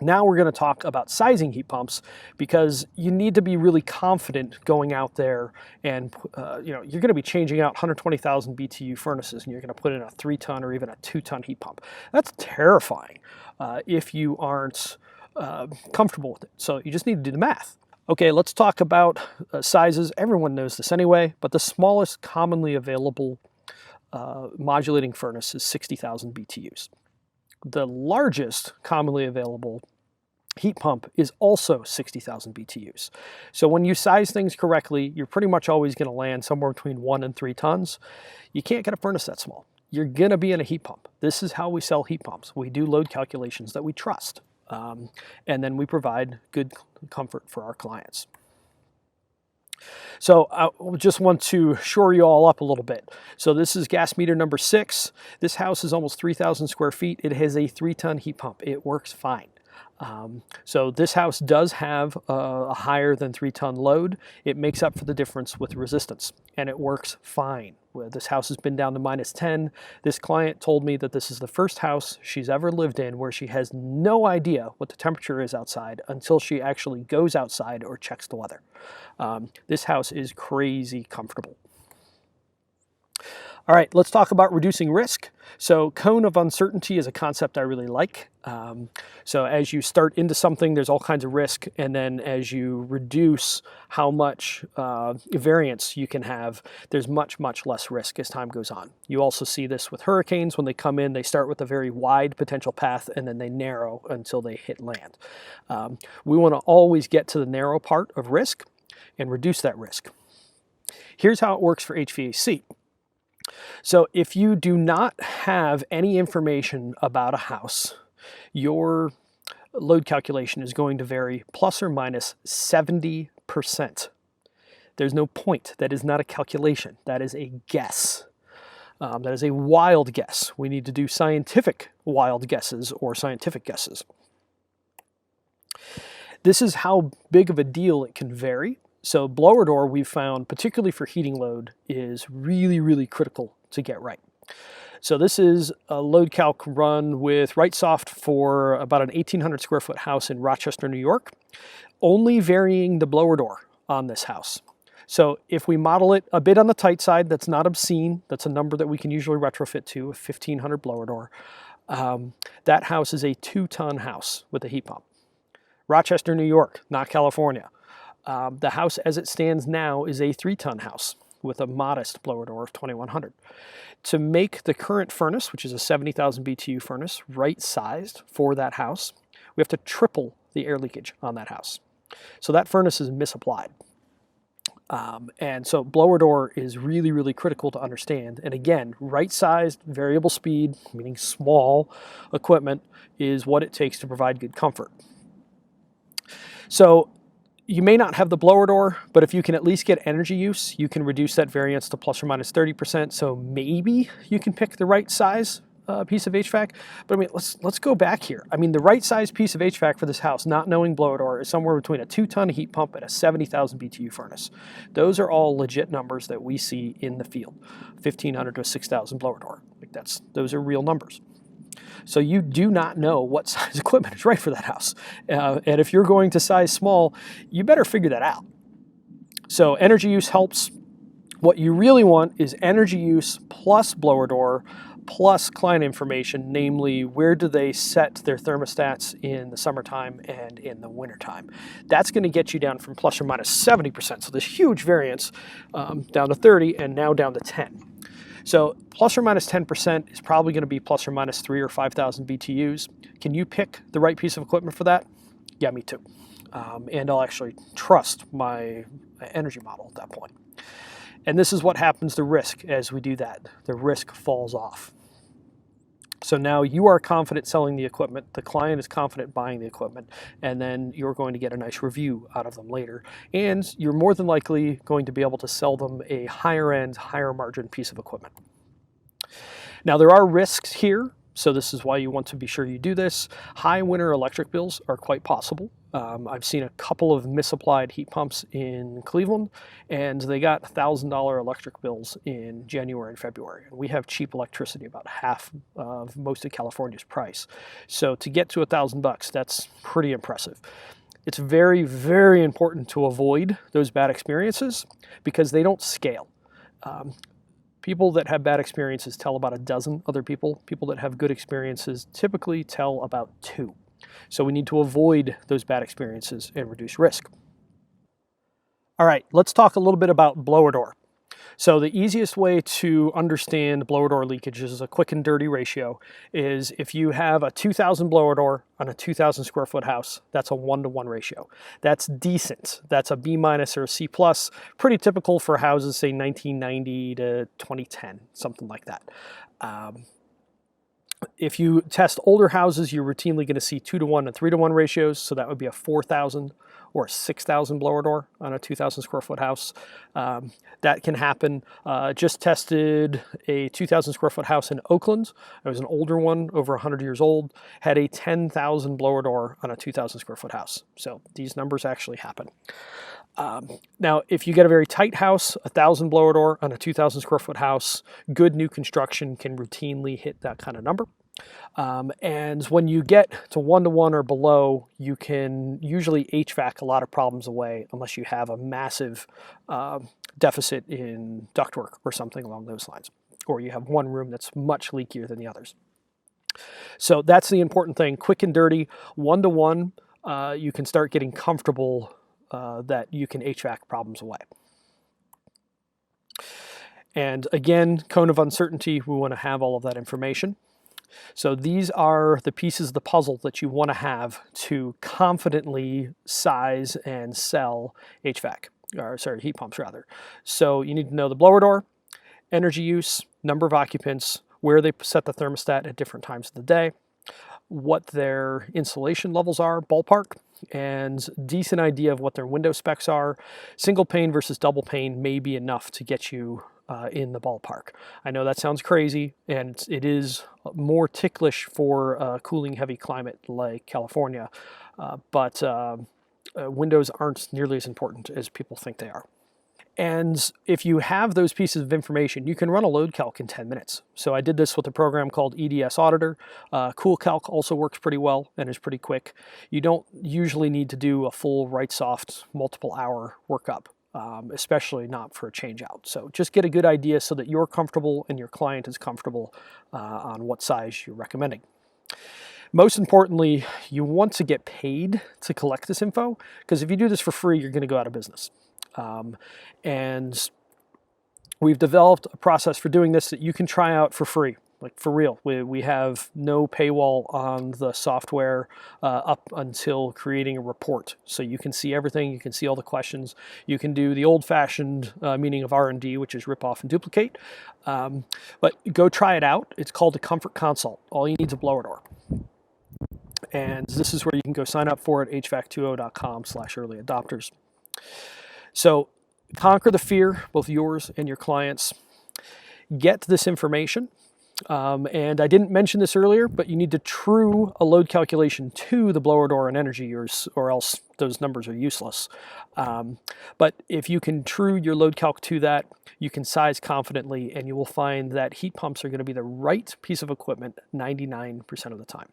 Now we're going to talk about sizing heat pumps, because you need to be really confident going out there and you're going to be changing out 120,000 BTU furnaces, and you're going to put in a 3-ton or even a 2-ton heat pump. That's terrifying if you aren't comfortable with it. So you just need to do the math. Okay, let's talk about sizes. Everyone knows this anyway, but the smallest commonly available modulating furnace is 60,000 BTUs. The largest commonly available heat pump is also 60,000 BTUs. So when you size things correctly, you're pretty much always going to land somewhere between 1 and 3 tons. You can't get a furnace that small. You're going to be in a heat pump. This is how we sell heat pumps. We do load calculations that we trust, and then we provide good comfort for our clients. So I just want to shore you all up a little bit. So this is gas meter number 6. This house is almost 3,000 square feet. It has a 3-ton heat pump. It works fine. So this house does have a higher than 3-ton load. It makes up for the difference with resistance, and it works fine. This house has been down to -10. This client told me that this is the first house she's ever lived in where she has no idea what the temperature is outside until she actually goes outside or checks the weather. This house is crazy comfortable. All right, let's talk about reducing risk. So cone of uncertainty is a concept I really like. So as you start into something, there's all kinds of risk, and then as you reduce how much variance you can have, there's much, much less risk as time goes on. You also see this with hurricanes. When they come in, they start with a very wide potential path, and then they narrow until they hit land. We want to always get to the narrow part of risk and reduce that risk. Here's how it works for HVAC. So if you do not have any information about a house, your load calculation is going to vary plus or minus 70%. There's no point. That is not a calculation. That is a guess. That is a wild guess. We need to do scientific wild guesses or scientific guesses. This is how big of a deal it can vary. So blower door, we've found, particularly for heating load, is really, really critical to get right. So this is a load calc run with RightSoft for about an 1,800 square foot house in Rochester, New York, only varying the blower door on this house. So if we model it a bit on the tight side, that's not obscene. That's a number that we can usually retrofit to, a 1,500 blower door. That house is a 2-ton house with a heat pump. Rochester, New York, not California. The house as it stands now is a 3-ton house with a modest blower door of 2,100. To make the current furnace, which is a 70,000 BTU furnace, right-sized for that house, we have to triple the air leakage on that house. So that furnace is misapplied. And so blower door is really, really critical to understand. And again, right-sized, variable speed, meaning small equipment, is what it takes to provide good comfort. So you may not have the blower door, but if you can at least get energy use, you can reduce that variance to plus or minus 30%. So maybe you can pick the right size piece of HVAC. But I mean, let's go back here. I mean, the right size piece of HVAC for this house, not knowing blower door, is somewhere between a 2-ton heat pump and a 70,000 BTU furnace. Those are all legit numbers that we see in the field. 1,500 to 6,000 blower door. Those are real numbers. So you do not know what size equipment is right for that house. And if you're going to size small, you better figure that out. So energy use helps. What you really want is energy use plus blower door plus client information, namely where do they set their thermostats in the summertime and in the wintertime. That's going to get you down from plus or minus 70%. So this huge variance down to 30 and now down to 10. So plus or minus 10% is probably going to be plus or minus 3,000 or 5,000 BTUs. Can you pick the right piece of equipment for that? Yeah, me too. And I'll actually trust my energy model at that point. And this is what happens to risk as we do that. The risk falls off. So now you are confident selling the equipment, the client is confident buying the equipment, and then you're going to get a nice review out of them later. And you're more than likely going to be able to sell them a higher end, higher margin piece of equipment. Now there are risks here. so this is why you want to be sure you do this. High winter electric bills are quite possible. I've seen a couple of misapplied heat pumps in Cleveland, and they got $1,000 electric bills in January and February. And we have cheap electricity, about half of most of California's price. So to get to $1,000, that's pretty impressive. It's very, very important to avoid those bad experiences because they don't scale. People that have bad experiences tell about a dozen other people. People that have good experiences typically tell about 2. So we need to avoid those bad experiences and reduce risk. All right, let's talk a little bit about blower door. So the easiest way to understand blower door leakage is a quick and dirty ratio. Is if you have a 2,000 blower door on a 2,000 square foot house, that's a 1-to-1 ratio. That's decent. That's a B- or a C+. Pretty typical for houses, say 1990 to 2010, something like that. If you test older houses, you're routinely going to see 2-to-1 and 3-to-1 ratios. So that would be a 4,000 or a 6,000 blower door on a 2,000 square foot house. That can happen. Just tested a 2,000 square foot house in Oakland. It was an older one, over 100 years old, had a 10,000 blower door on a 2,000 square foot house. So these numbers actually happen. Now, if you get a very tight house, 1,000 blower door on a 2,000 square foot house, good new construction can routinely hit that kind of number. And when you get to 1-to-1 or below, you can usually HVAC a lot of problems away unless you have a massive deficit in ductwork or something along those lines, or you have one room that's much leakier than the others. So that's the important thing. Quick and dirty, 1-to-1, you can start getting comfortable that you can HVAC problems away. And again, cone of uncertainty, we want to have all of that information. So these are the pieces of the puzzle that you want to have to confidently size and sell HVAC, or sorry, heat pumps rather. So you need to know the blower door, energy use, number of occupants, where they set the thermostat at different times of the day, what their insulation levels are, ballpark, and decent idea of what their window specs are. Single pane versus double pane may be enough to get you in the ballpark. I know that sounds crazy, and it is more ticklish for a cooling heavy climate like California, but windows aren't nearly as important as people think they are. And if you have those pieces of information, you can run a load calc in 10 minutes. So I did this with a program called EDS Auditor. Cool Calc also works pretty well and is pretty quick. You don't usually need to do a full Wrightsoft multiple hour workup, especially not for a change out. So just get a good idea so that you're comfortable and your client is comfortable on what size you're recommending. Most importantly, you want to get paid to collect this info, because if you do this for free, you're going to go out of business. And we've developed a process for doing this that you can try out for free, like for real. We have no paywall on the software up until creating a report. So you can see everything, you can see all the questions. You can do the old-fashioned meaning of R&D, which is rip off and duplicate. But go try it out. It's called a Comfort Consult. All you need is a blower door. And this is where you can go sign up for it, hvac20.com/early adopters. So conquer the fear, both yours and your clients. Get this information. And I didn't mention this earlier, but you need to true a load calculation to the blower door and energy use, or else those numbers are useless. But if you can true your load calc to that, you can size confidently, and you will find that heat pumps are going to be the right piece of equipment 99% of the time.